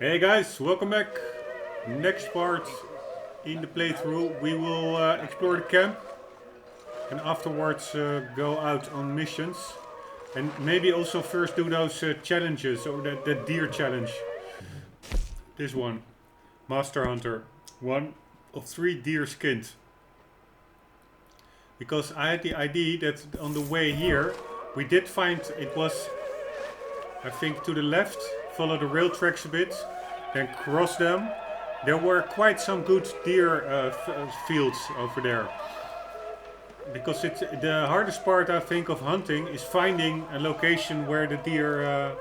Hey guys, welcome back. Next part in the playthrough, we will explore the camp and afterwards go out on missions. And maybe also first do those challenges, or that deer challenge. This one, Master Hunter, 1 of 3 deer skinned. Because I had the idea that on the way here, we did find it was, I think, to the left, follow the rail tracks a bit, then cross them. There were quite some good deer fields over there. Because it's the hardest part, I think, of hunting is finding a location where the deer,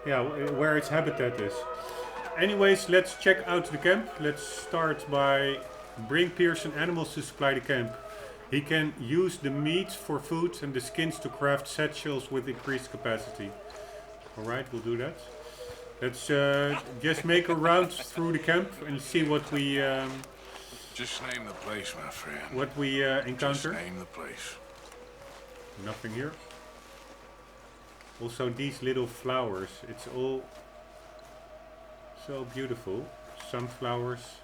where its habitat is. Anyways, let's check out the camp. Let's start by bring Pearson animals to supply the camp. He can use the meat for food and the skins to craft satchels with increased capacity. Alright, we'll do that. Let's just make a round through the camp and see what we just name the place, my friend. What we encounter. Just name the place. Nothing here. Also these little flowers. It's all so beautiful. Sunflowers.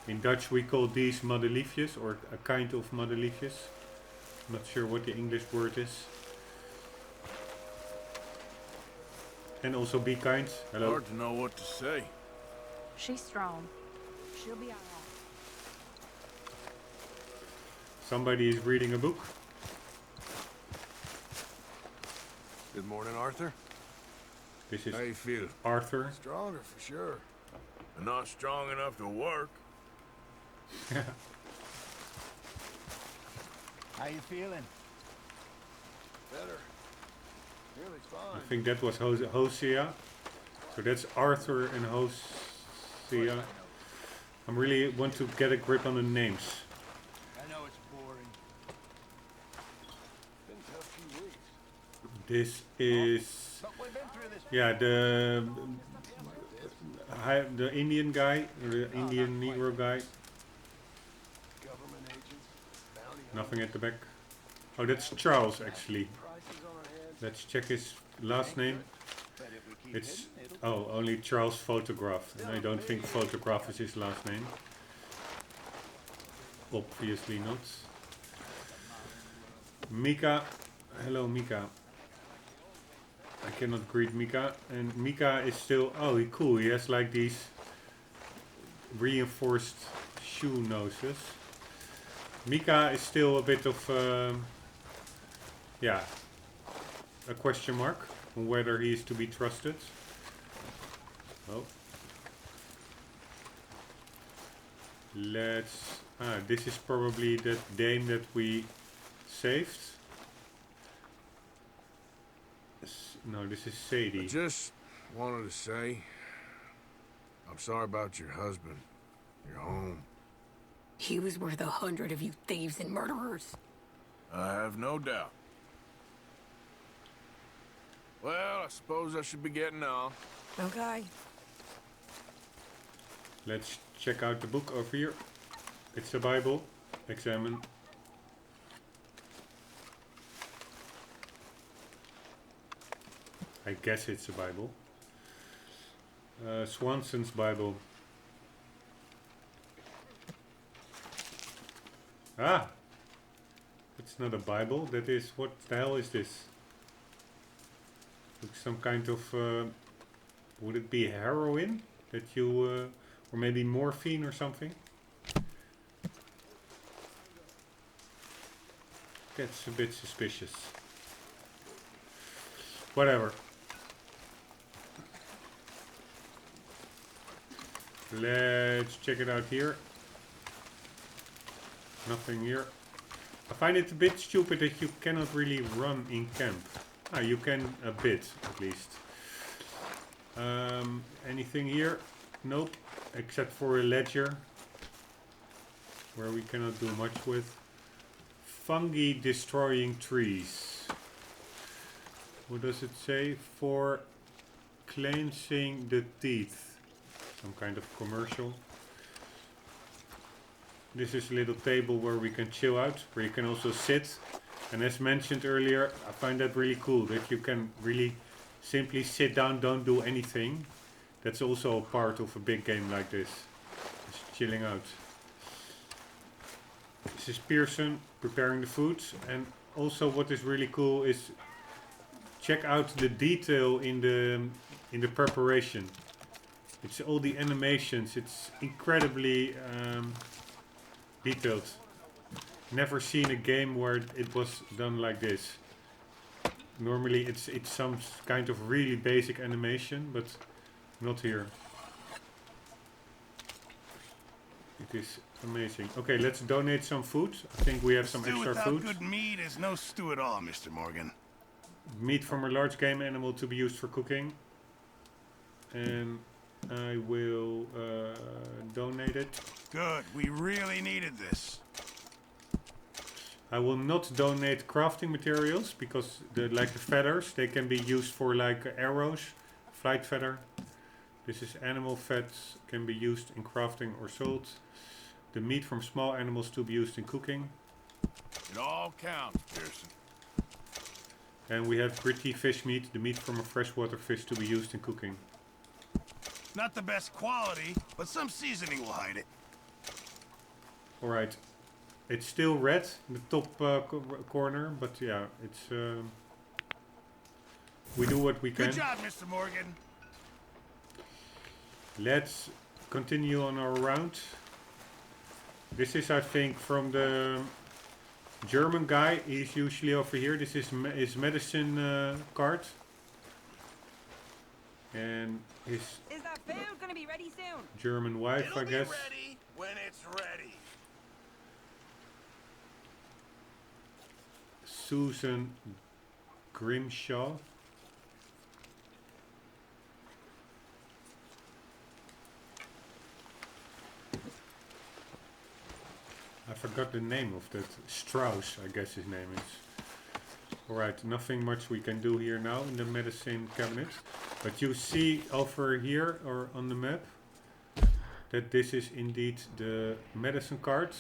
In Dutch we call these madeliefjes, or a kind of madeliefjes. I'm not sure what the English word is. And also be kind. Hello. Hard to know what to say. She's strong. She'll be alright. Somebody is reading a book. Good morning, Arthur. This is How you feel? Arthur. Stronger for sure. But not strong enough to work. How you feeling? Better. Really fine. I think that was Hosea. So that's Arthur and Hosea. I really want to get a grip on the names. I know it's boring. Been a tough few weeks. This is, But we've been through this. yeah, the Indian guy, or the Indian Negro guy. Government agents, bounty Nothing at the back. Oh, that's Charles actually. prices on our heads. Let's check his last name. But if we keep It's hitting, it'll only Charles Photograph. And I don't think Photograph is his last name. Obviously not. Mika. Hello Mika. I cannot greet Mika. And Mika is still, oh cool, he has like these reinforced shoe noses. Mika is still a bit of a question mark on whether he is to be trusted. Oh. This is probably that dame that we saved. No, this is I Sadie. just wanted to say, I'm sorry about your husband, your home. He was worth 100 of you thieves and murderers. I have no doubt. Well, I suppose I should be getting on. Okay. Let's check out the book over here. It's a Bible. Examine. I guess it's a Bible. Swanson's Bible. Ah! It's not a Bible. That is, what the hell is this? Looks some kind of, would it be heroin? That you, or maybe morphine or something? That's a bit suspicious. Whatever. Let's check it out here. Nothing here. I find it a bit stupid that you cannot really run in camp. Ah, you can a bit at least. Anything here? Nope. Except for a ledger. Where we cannot do much with. Fungi destroying trees. What does it say? For cleansing the teeth. Some kind of commercial. This is a little table where we can chill out, where you can also sit. And as mentioned earlier, I find that really cool, that you can really simply sit down, don't do anything. That's also a part of a big game like this. Just chilling out. This is Pearson preparing the food, and also what is really cool is check out the detail in the preparation. It's all the animations. It's incredibly detailed. Never seen a game where it was done like this. Normally it's some kind of really basic animation, but not here. It is amazing. Okay, let's donate some food. I think we have some Stew extra without food. good meat is no stew at all, Mr. Morgan. Meat from a large game animal to be used for cooking. And I will donate it. Good, we really needed this. I will not donate crafting materials because like the feathers, they can be used for like arrows, flight feather. This is animal fats, can be used in crafting or sold. The meat from small animals to be used in cooking. It all counts, Pearson. And we have gritty fish meat, the meat from a freshwater fish to be used in cooking. Not the best quality, but some seasoning will hide it. Alright. It's still red in the top corner, but yeah, it's we do what we can. Good job, Mr. Morgan. Let's continue on our round. This is, I think, from the German guy. He's usually over here. This is his medicine card. And his Is that food gonna be ready soon? German wife, It'll I be guess. ready when it's ready. Susan Grimshaw. I forgot the name of that. Strauss, I guess his name is. Alright, nothing much we can do here now in the medicine cabinet. But you see over here, or on the map, that this is indeed the medicine card.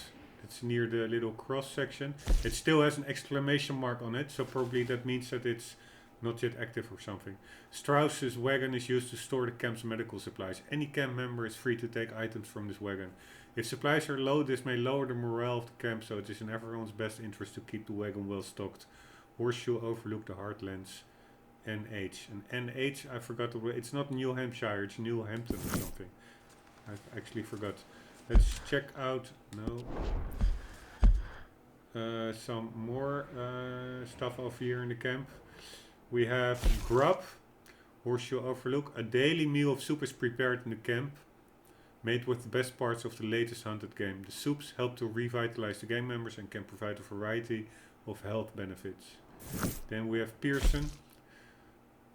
It's near the little cross section. It still has an exclamation mark on it, so probably that means that it's not yet active or something. Strauss's wagon is used to store the camp's medical supplies. Any camp member is free to take items from this wagon. If supplies are low, this may lower the morale of the camp, so it is in everyone's best interest to keep the wagon well stocked. Horseshoe overlook the Heartlands. NH. And NH, I forgot the word. It's not New Hampshire, it's New Hampton or something. I actually forgot. Let's check out, some more stuff over here in the camp. We have grub, Horseshoe Overlook. A daily meal of soup is prepared in the camp, made with the best parts of the latest hunted game. The soups help to revitalize the gang members and can provide a variety of health benefits. Then we have Pearson.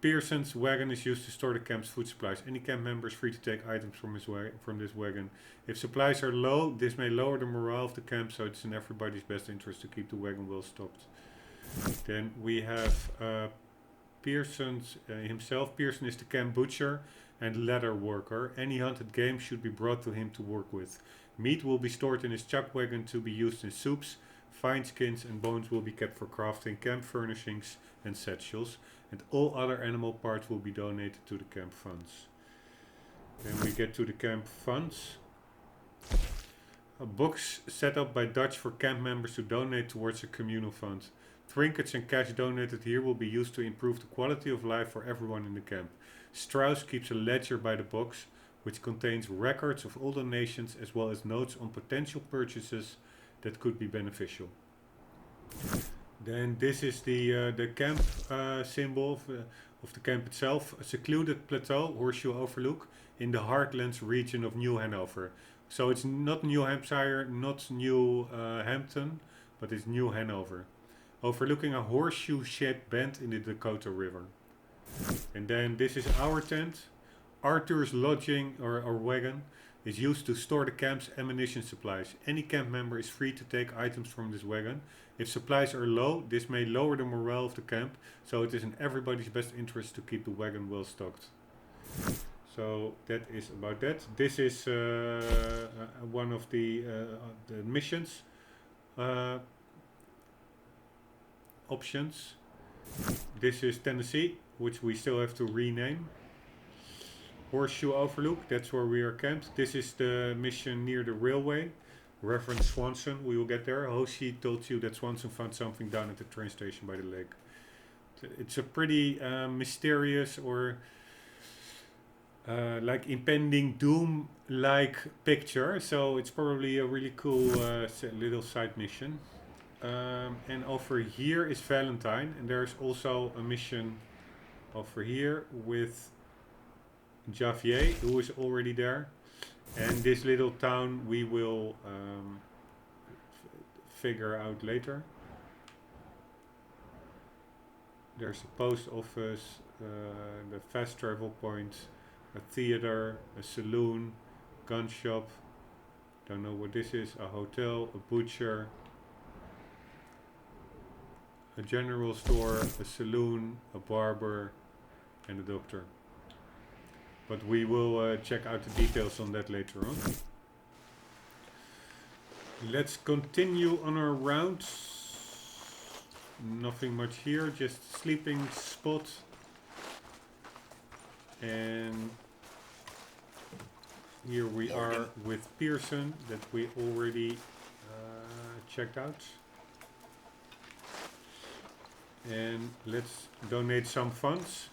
Pearson's wagon is used to store the camp's food supplies. Any camp member is free to take items from this wagon. If supplies are low, this may lower the morale of the camp, so it's in everybody's best interest to keep the wagon well stocked. Then we have Pearson's himself. Pearson is the camp butcher and leather worker. Any hunted game should be brought to him to work with. Meat will be stored in his chuck wagon to be used in soups. Fine skins and bones will be kept for crafting, camp furnishings and satchels. And all other animal parts will be donated to the camp funds. Then we get to the camp funds. A box set up by Dutch for camp members to donate towards a communal fund. Trinkets and cash donated here will be used to improve the quality of life for everyone in the camp. Strauss keeps a ledger by the box, which contains records of all donations as well as notes on potential purchases that could be beneficial. Then this is the camp symbol of the camp itself. A secluded plateau, Horseshoe Overlook, in the Heartlands region of New Hanover. So it's not New Hampshire, not New Hampton, but it's New Hanover. Overlooking a horseshoe-shaped bend in the Dakota River. And then this is our tent. Arthur's lodging or wagon is used to store the camp's ammunition supplies. Any camp member is free to take items from this wagon. If supplies are low, this may lower the morale of the camp, so it is in everybody's best interest to keep the wagon well stocked. So that is about that. This is one of the missions options. This is Tennessee, which we still have to rename. Horseshoe Overlook, that's where we are camped. This is the mission near the railway. Reference Swanson, we will get there. Hoshi told you that Swanson found something down at the train station by the lake. It's a pretty mysterious or like impending doom-like picture. So it's probably a really cool little side mission. And over here is Valentine. And there's also a mission over here with Javier, who is already there. And this little town we will figure out later. There's a post office, the fast travel point, a theater, a saloon, gun shop, don't know what this is, a hotel, a butcher, a general store, a saloon, a barber, and a doctor. But we will check out the details on that later on. Let's continue on our round. Nothing much here, just sleeping spot. And here we are with Pearson that we already checked out. And let's donate some funds.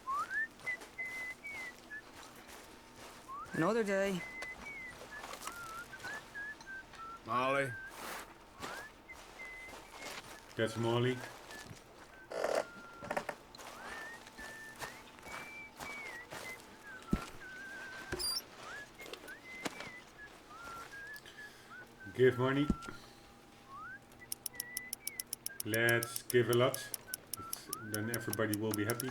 Another day. Molly? That's Molly. Give money. Let's give a lot. Then everybody will be happy.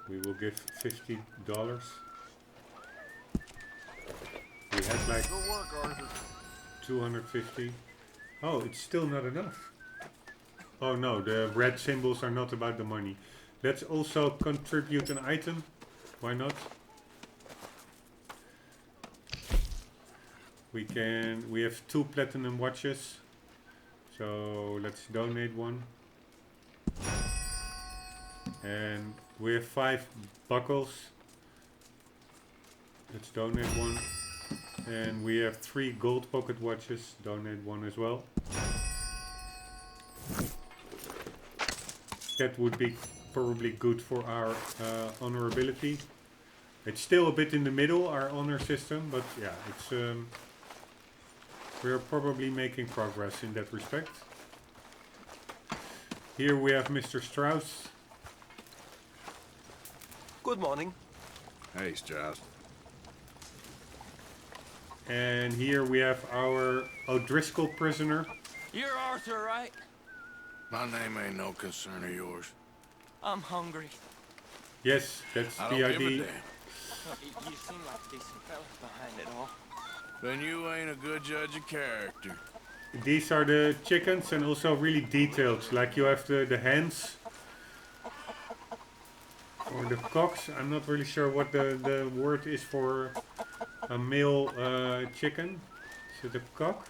We will give $50. We had like Good work, Arthur. 250. Oh, it's still not enough. Oh no, the red symbols are not about the money. Let's also contribute an item. Why not? We have 2 platinum watches. So let's donate one. And we have 5 buckles. Let's donate one. And we have 3 gold pocket watches. Donate one as well. That would be probably good for our honorability. It's still a bit in the middle, our honor system, but yeah, it's we're probably making progress in that respect. Here we have Mr. Strauss. Good morning. Hey, Strauss. And here we have our O'Driscoll prisoner. You're Arthur, right? My name ain't no concern of yours. I'm hungry. Yes, that's I the don't give ID. a damn. You seem like a decent fella behind it all. Then you ain't a good judge of character. These are the chickens and also really detailed. Like you have the hens. Or the cocks. I'm not really sure what the word is for a male chicken. Is it a cock?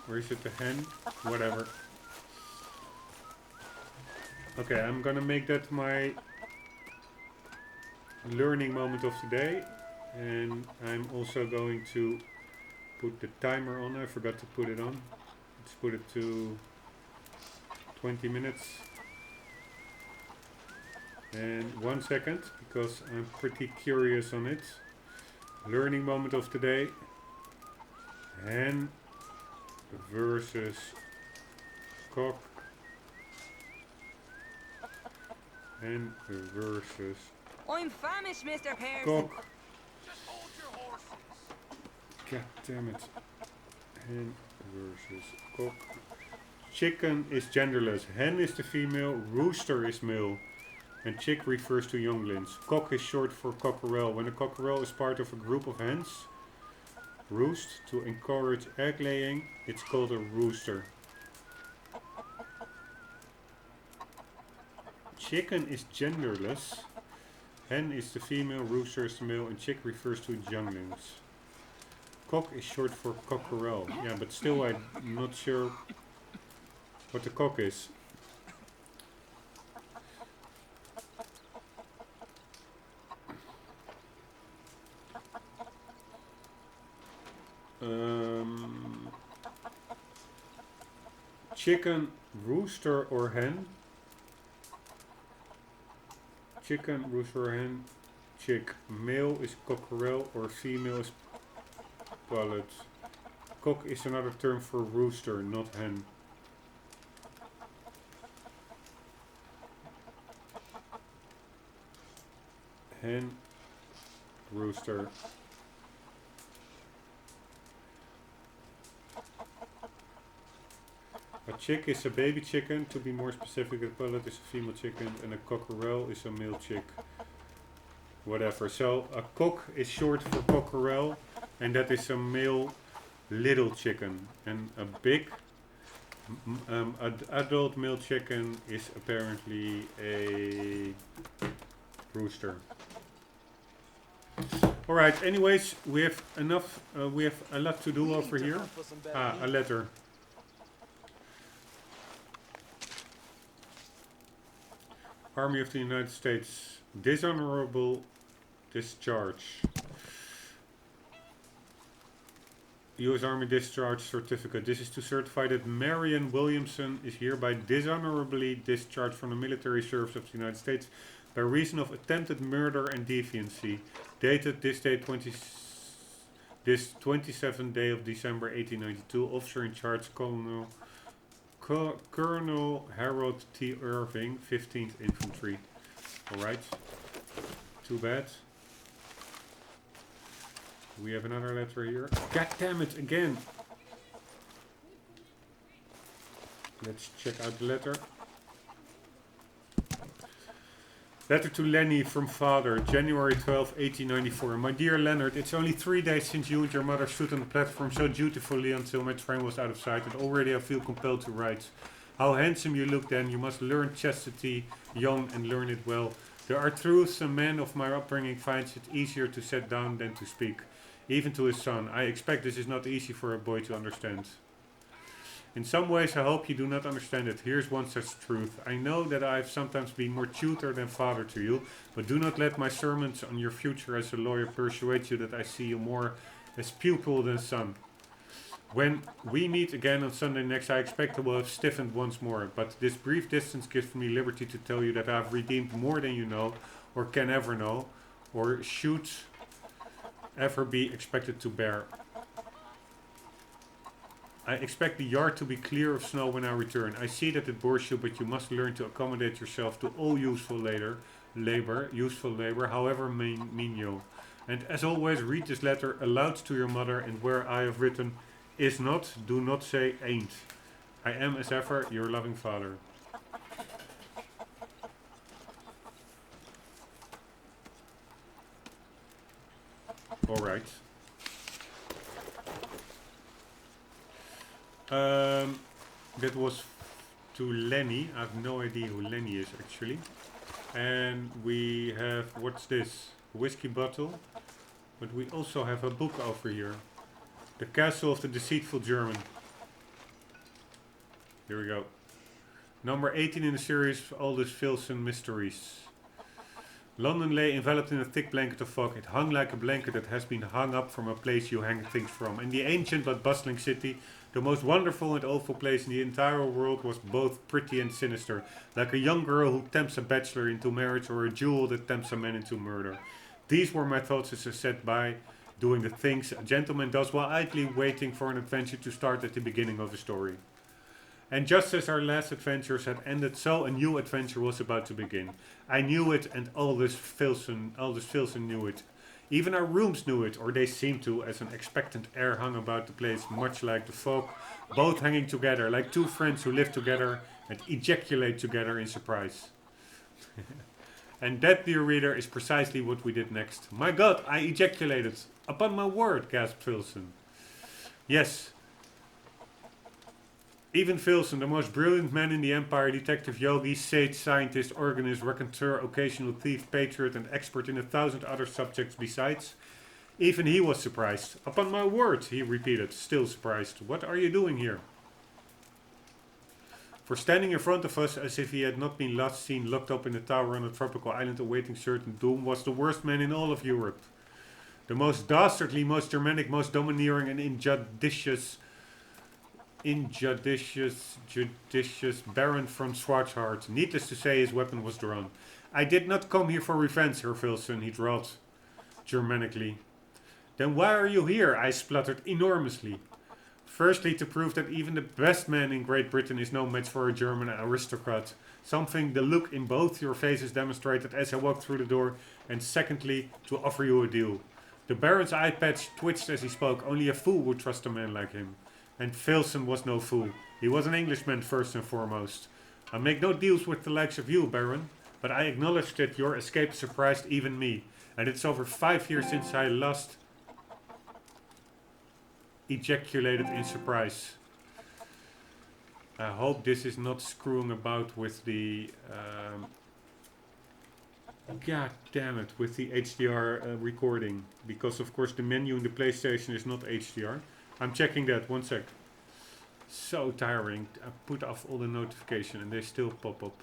Or is it a hen? Whatever. Okay, I'm gonna make that my learning moment of the day. And I'm also going to put the timer on. I forgot to put it on. Let's put it to 20 minutes. And 1 second, because I'm pretty curious on it. Learning moment of the day. Hen versus cock. Hen versus I'm famished, Mr. Pearson. cock. Just hold your horses. God damn it. Hen versus cock. Chicken is genderless. Hen is the female. Rooster is male. And chick refers to younglings. Cock is short for cockerel. When a cockerel is part of a group of hens roost to encourage egg laying, it's called a rooster. Chicken is genderless. Hen is the female, rooster is the male, and chick refers to younglings. Cock is short for cockerel. Yeah, but still I'm not sure what the cock is. Chicken, rooster or hen? Chicken, rooster or hen? Chick. Male is cockerel or female is pullet. Cock is another term for rooster, not hen. Hen, rooster. A chick is a baby chicken, to be more specific, a pullet is a female chicken, and a cockerel is a male chick. Whatever. So a cock is short for cockerel, and that is a male little chicken. And a big adult male chicken is apparently a rooster. Alright, anyways, we have enough, we have a lot to do over here. Ah, a letter. Army of the United States. Dishonorable discharge. U.S. Army discharge certificate. This is to certify that Marion Williamson is hereby dishonorably discharged from the military service of the United States by reason of attempted murder and deviancy. Dated this day 27th day of December 1892. Officer in charge Colonel Harold T. Irving, 15th Infantry. Alright. Too bad. We have another letter here. God damn it, again! Let's check out the letter. Letter to Lenny from father, January 12, 1894. My dear Leonard, it's only 3 days since you and your mother stood on the platform so dutifully until my train was out of sight, and already I feel compelled to write. How handsome you look then. You must learn chastity young and learn it well. There are truths a man of my upbringing finds it easier to set down than to speak, even to his son. I expect this is not easy for a boy to understand. In some ways I hope you do not understand it. Here's one such truth. I know that I have sometimes been more tutor than father to you, but do not let my sermons on your future as a lawyer persuade you that I see you more as pupil than son. When we meet again on Sunday next, I expect I will have stiffened once more, but this brief distance gives me liberty to tell you that I have redeemed more than you know, or can ever know, or should ever be expected to bear. I expect the yard to be clear of snow when I return. I see that it bores you, but you must learn to accommodate yourself to all useful labor, however menial. And as always, read this letter aloud to your mother, and where I have written is not, do not say ain't. I am as ever your loving father. Alright. That was to Lenny. I have no idea who Lenny is actually. And we have, what's this? Whiskey bottle. But we also have a book over here. The Castle of the Deceitful German. Here we go. Number 18 in the series of Aldous Filson Mysteries. London lay enveloped in a thick blanket of fog. It hung like a blanket that has been hung up from a place you hang things from. In the ancient but bustling city, the most wonderful and awful place in the entire world was both pretty and sinister, like a young girl who tempts a bachelor into marriage or a jewel that tempts a man into murder. These were my thoughts as I sat by, doing the things a gentleman does while idly waiting for an adventure to start at the beginning of a story. And just as our last adventures had ended, so a new adventure was about to begin. I knew it, and Aldous Filson knew it. Even our rooms knew it, or they seemed to, as an expectant air hung about the place, much like the fog, both hanging together, like two friends who live together and ejaculate together in surprise. And that, dear reader, is precisely what we did next. My God, I ejaculated. Upon my word, gasped Filson. Yes. Even Filson, the most brilliant man in the empire, detective, yogi, sage, scientist, organist, raconteur, occasional thief, patriot, and expert in 1,000 other subjects besides, even he was surprised. Upon my word, he repeated, still surprised. What are you doing here? For standing in front of us as if he had not been last seen locked up in a tower on a tropical island awaiting certain doom was the worst man in all of Europe. The most dastardly, most Germanic, most domineering and injudicious Baron from Schwarzhart. Needless to say, his weapon was drawn. I did not come here for revenge, Herr Wilson, he drawled Germanically. Then why are you here? I spluttered enormously. Firstly, to prove that even the best man in Great Britain is no match for a German aristocrat. Something the look in both your faces demonstrated as I walked through the door. And secondly, to offer you a deal. The Baron's eye patch twitched as he spoke. Only a fool would trust a man like him. And Filson was no fool. He was an Englishman first and foremost. I make no deals with the likes of you, Baron. But I acknowledge that your escape surprised even me. And it's over 5 years since I last ejaculated in surprise. I hope this is not screwing about with the god damn it, with the HDR recording, because of course the menu in the PlayStation is not HDR. I'm checking that, one sec. So tiring. I put off all the notification and they still pop up.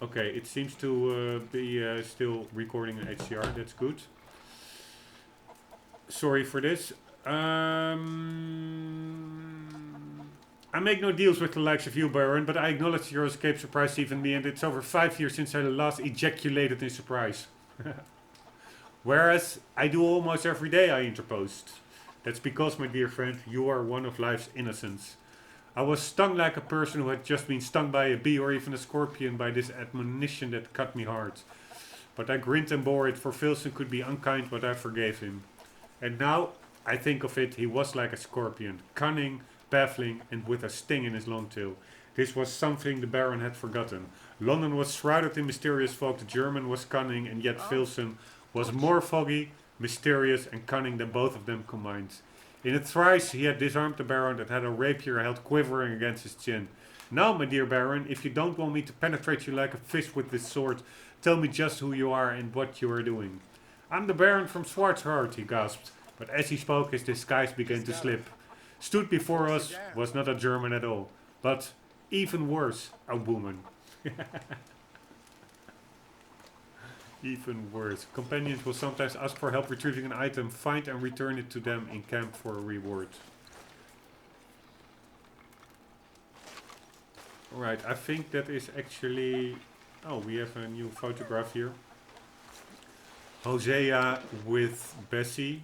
Okay, it seems to be still recording in HDR. That's good. Sorry for this. I make no deals with the likes of you, Baron, but I acknowledge your escape surprised even me, and it's over 5 years since I last ejaculated in surprise. Whereas I do almost every day, I interposed. That's because, my dear friend, you are one of life's innocents. I was stung like a person who had just been stung by a bee or even a scorpion by this admonition that cut me hard. But I grinned and bore it, for Filson could be unkind, but I forgave him. And now I think of it, he was like a scorpion, cunning, baffling, and with a sting in his long tail. This was something the Baron had forgotten. London was shrouded in mysterious fog, the German was cunning, and yet Filson was more foggy, mysterious, and cunning than both of them combined. In a trice he had disarmed the Baron that had a rapier held quivering against his chin. Now, my dear Baron, if you don't want me to penetrate you like a fish with this sword, tell me just who you are and what you are doing. I'm the Baron from Schwarzhart, he gasped, but as he spoke his disguise began to slip. Stood before us was not a German at all, but, even worse, a woman. Even worse. Companions will sometimes ask for help retrieving an item, find and return it to them in camp for a reward. Alright, I think that is actually... Oh, we have a new photograph here. Hosea with Bessie.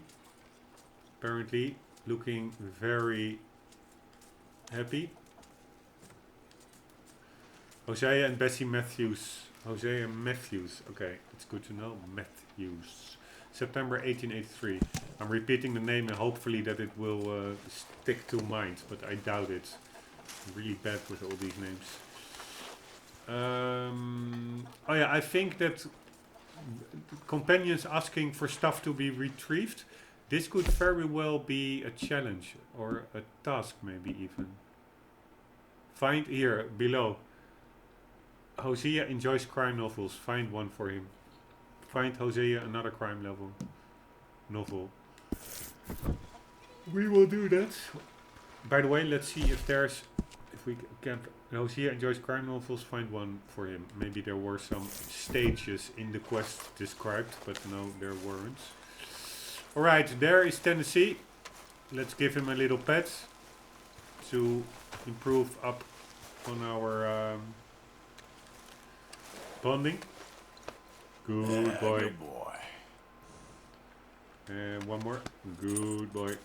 Apparently looking very happy. Hosea and Bessie Matthews. Hosea Matthews. Okay, it's good to know. Matthews. September 1883. I'm repeating the name and hopefully that it will stick to mind, but I doubt it. I'm really bad with all these names. Oh yeah, I think that companions asking for stuff to be retrieved, this could very well be a challenge or a task, maybe even. Find here below. Hosea enjoys crime novels. Find one for him. Find Hosea another crime novel. We will do that. By the way, let's see if there's, if we can. Hosea enjoys crime novels. Find one for him. Maybe there were some stages in the quest described, but no, there weren't. All right, there is Tennessee. Let's give him a little pet to improve up on our bonding. Good boy. Good boy. And one more. Good boy.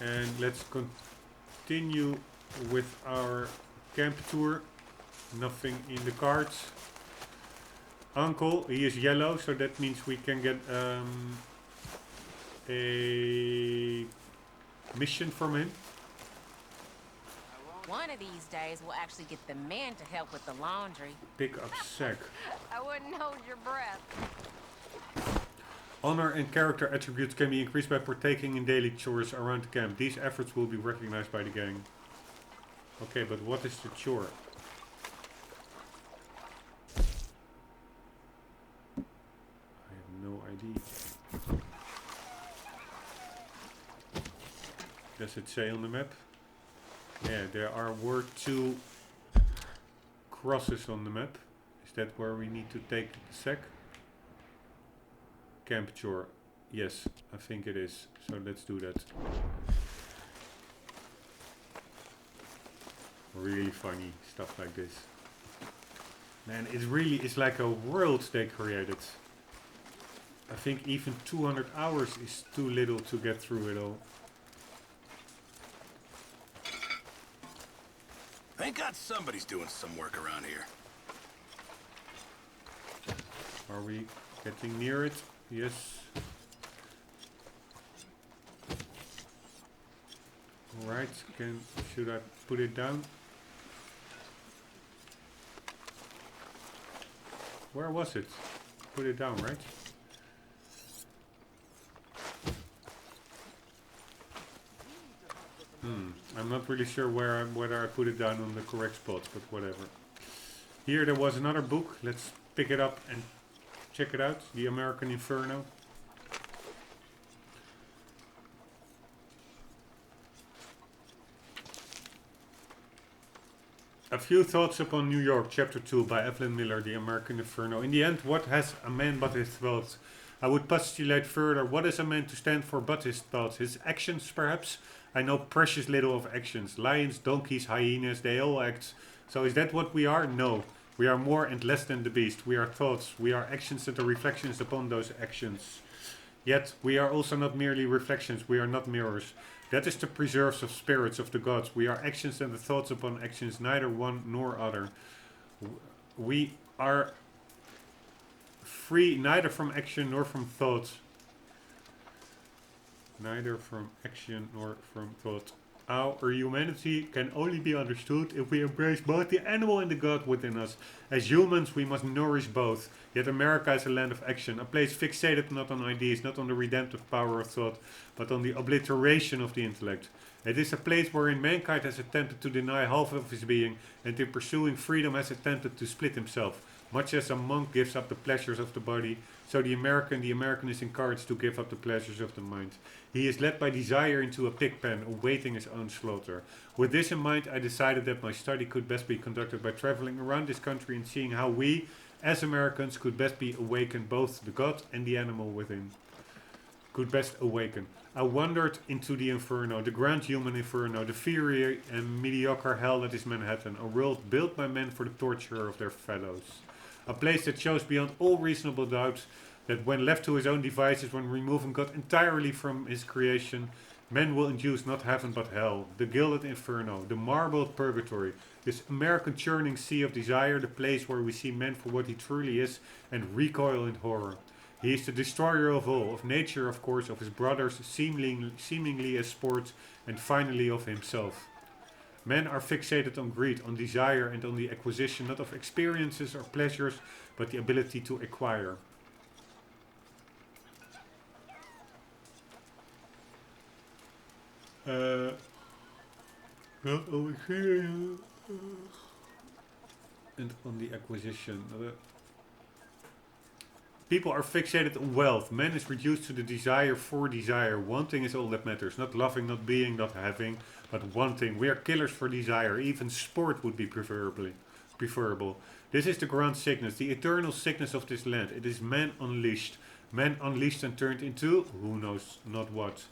And let's continue with our camp tour. Nothing in the cards. Uncle, he is yellow, so that means we can get a mission from him. One of these days, we'll actually get the men to help with the laundry. Pick up sack. I wouldn't hold your breath. Honor and character attributes can be increased by partaking in daily chores around the camp. These efforts will be recognized by the gang. Okay, but what is the chore? I have no idea. Does it say on the map? Yeah, there were 2 crosses on the map. Is that where we need to take the sec? Camp chore. Yes, I think it is. So let's do that. Really funny stuff like this. Man, it really is like a world they created. I think even 200 hours is too little to get through it all. Thank God somebody's doing some work around here. Are we getting near it? Yes. Alright, should I put it down? Where was it? Put it down, right? I'm not really sure whether I put it down on the correct spot, but whatever. Here there was another book. Let's pick it up and check it out. The American Inferno. A few thoughts upon New York, Chapter 2 by Evelyn Miller, The American Inferno. In the end, what has a man but his thoughts? I would postulate further, what is a man to stand for but his thoughts? His actions, perhaps? I know precious little of actions. Lions, donkeys, hyenas, they all act. So is that what we are? No. We are more and less than the beast. We are thoughts. We are actions that are reflections upon those actions. Yet, we are also not merely reflections. We are not mirrors. That is the preserves of spirits of the gods. We are actions and the thoughts upon actions, neither one nor other. We are free neither from action nor from thought. Neither from action nor from thought. Our humanity can only be understood if we embrace both the animal and the god within us. As humans, we must nourish both. Yet America is a land of action, a place fixated not on ideas, not on the redemptive power of thought, but on the obliteration of the intellect. It is a place wherein mankind has attempted to deny half of his being, and in pursuing freedom has attempted to split himself. Much as a monk gives up the pleasures of the body, so the American is encouraged to give up the pleasures of the mind. He is led by desire into a pig pen, awaiting his own slaughter. With this in mind, I decided that my study could best be conducted by traveling around this country and seeing how we, as Americans, could best be awakened, both the god and the animal within. Could best awaken. I wandered into the inferno, the grand human inferno, the fiery and mediocre hell that is Manhattan, a world built by men for the torture of their fellows. A place that shows beyond all reasonable doubt that when left to his own devices, when removing God entirely from his creation, men will induce not heaven but hell, the gilded inferno, the marbled purgatory, this American churning sea of desire, the place where we see man for what he truly is and recoil in horror. He is the destroyer of all, of nature of course, of his brothers, seemingly as sport, and finally of himself. Men are fixated on greed, on desire, and on the acquisition not of experiences or pleasures, but the ability to acquire. And on the acquisition. People are fixated on wealth. Man is reduced to the desire for desire. Wanting is all that matters. Not loving, not being, not having, but wanting. We are killers for desire. Even sport would be preferable. This is the grand sickness, the eternal sickness of this land. It is man unleashed. Man unleashed and turned into who knows not what.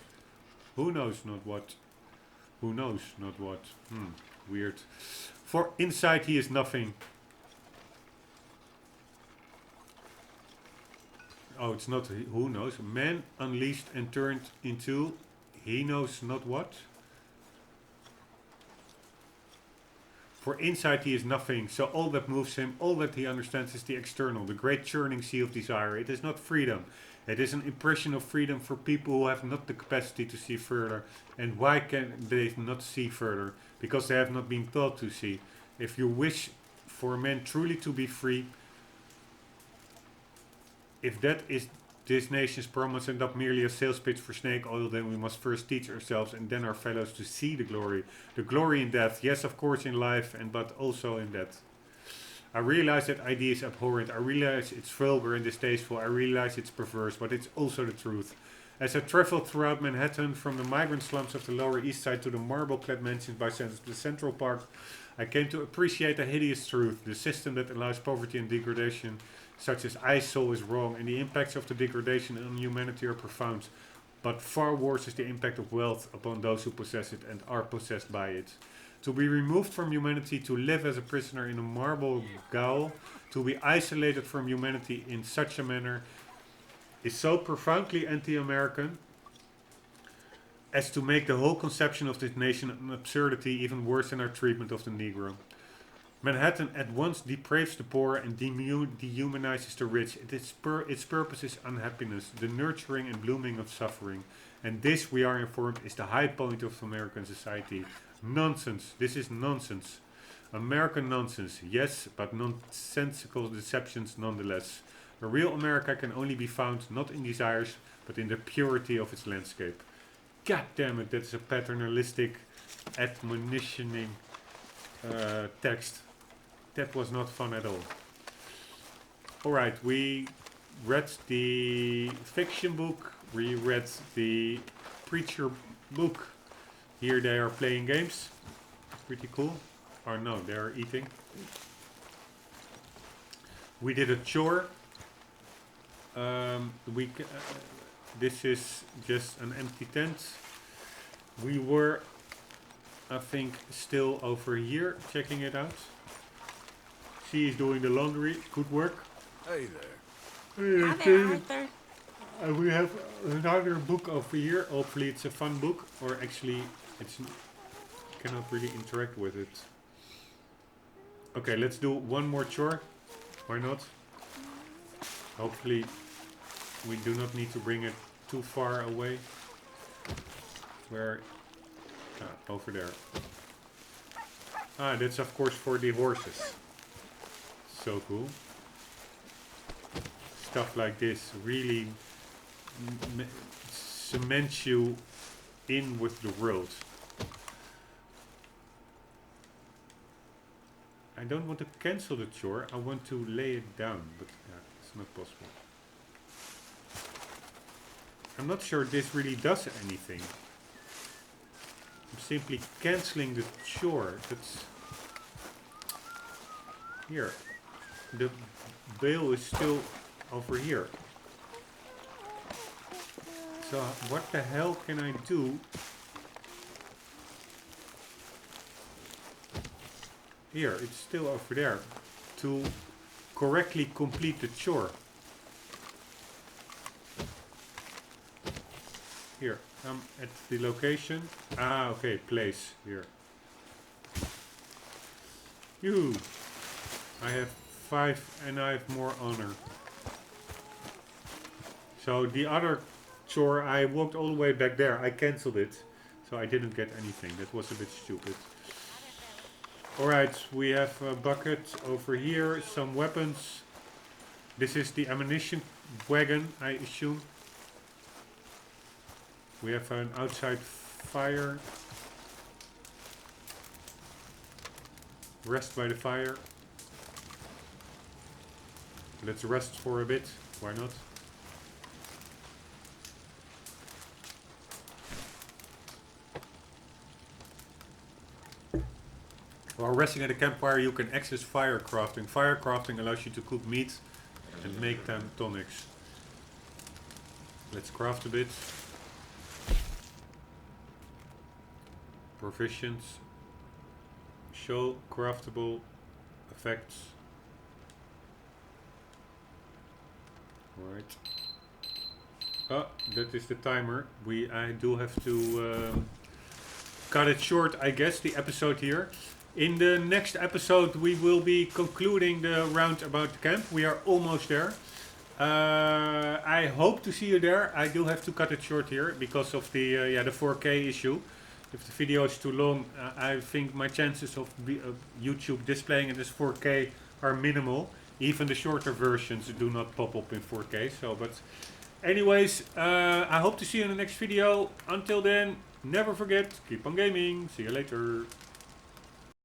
Who knows not what. Who knows not what. Weird. For inside he is nothing. Oh, it's not who knows. Man unleashed and turned into he knows not what. For inside he is nothing, so all that moves him, all that he understands is the external, the great churning sea of desire. It is not freedom. It is an impression of freedom for people who have not the capacity to see further. And why can they not see further? Because they have not been taught to see. If you wish for men truly to be free, if that is this nation's promise and not merely a sales pitch for snake oil, then we must first teach ourselves and then our fellows to see the glory. The glory in death, yes, of course, in life, but also in death. I realize that idea is abhorrent. I realize it's vulgar and distasteful. I realize it's perverse, but it's also the truth. As I traveled throughout Manhattan, from the migrant slums of the Lower East Side to the marble-clad mansions by the Central Park, I came to appreciate a hideous truth. The system that allows poverty and degradation, such as I saw, is wrong, and the impacts of the degradation on humanity are profound. But far worse is the impact of wealth upon those who possess it and are possessed by it. To be removed from humanity, to live as a prisoner in a marble gaol, to be isolated from humanity in such a manner, is so profoundly anti-American as to make the whole conception of this nation an absurdity even worse than our treatment of the Negro. Manhattan at once depraves the poor and dehumanizes the rich. Its purpose is unhappiness, the nurturing and blooming of suffering. And this, we are informed, is the high point of American society. Nonsense. This is nonsense. American nonsense, yes, but nonsensical deceptions nonetheless. A real America can only be found not in desires, but in the purity of its landscape. God damn it, that's a paternalistic admonitioning text. That was not fun at all. Alright, we read the fiction book, we read the preacher book. Here they are playing games. Pretty cool. Or no, they're eating. We did a chore. This is just an empty tent. We were, I think, still over here checking it out. She is doing the laundry. Good work. Hey there. Hi there, Arthur. We have another book over here. Hopefully it's a fun book. Or actually, it's cannot really interact with it. Okay, let's do one more chore. Why not? Hopefully we do not need to bring it too far away. Where? Over there. Ah, that's of course for the horses. So cool. Stuff like this really cements you in with the world. I don't want to cancel the chore, I want to lay it down, but yeah, it's not possible. I'm not sure this really does anything. I'm simply cancelling the chore. That's here. The bale is still over here. So what the hell can I do? Here, it's still over there. To correctly complete the chore. Here, I'm at the location. Ah, okay, place. Here. Yoo! I have 5 and I have more honor. So the other chore, I walked all the way back there. I cancelled it. So I didn't get anything. That was a bit stupid. Alright, we have a bucket over here. Some weapons. This is the ammunition wagon, I assume. We have an outside fire. Rest by the fire. Let's rest for a bit. Why not? While resting at a campfire, you can access fire crafting. Fire crafting allows you to cook meat and make them tonics. Let's craft a bit. Provisions. Show craftable effects. Right. Oh, that is the timer. I do have to cut it short, I guess, the episode here. In the next episode, we will be concluding the round about the camp. We are almost there. I hope to see you there. I do have to cut it short here because of the 4K issue. If the video is too long, I think my chances of YouTube displaying it as 4K are minimal. Even the shorter versions do not pop up in 4K. So, but anyways, I hope to see you in the next video. Until then, never forget, keep on gaming. See you later.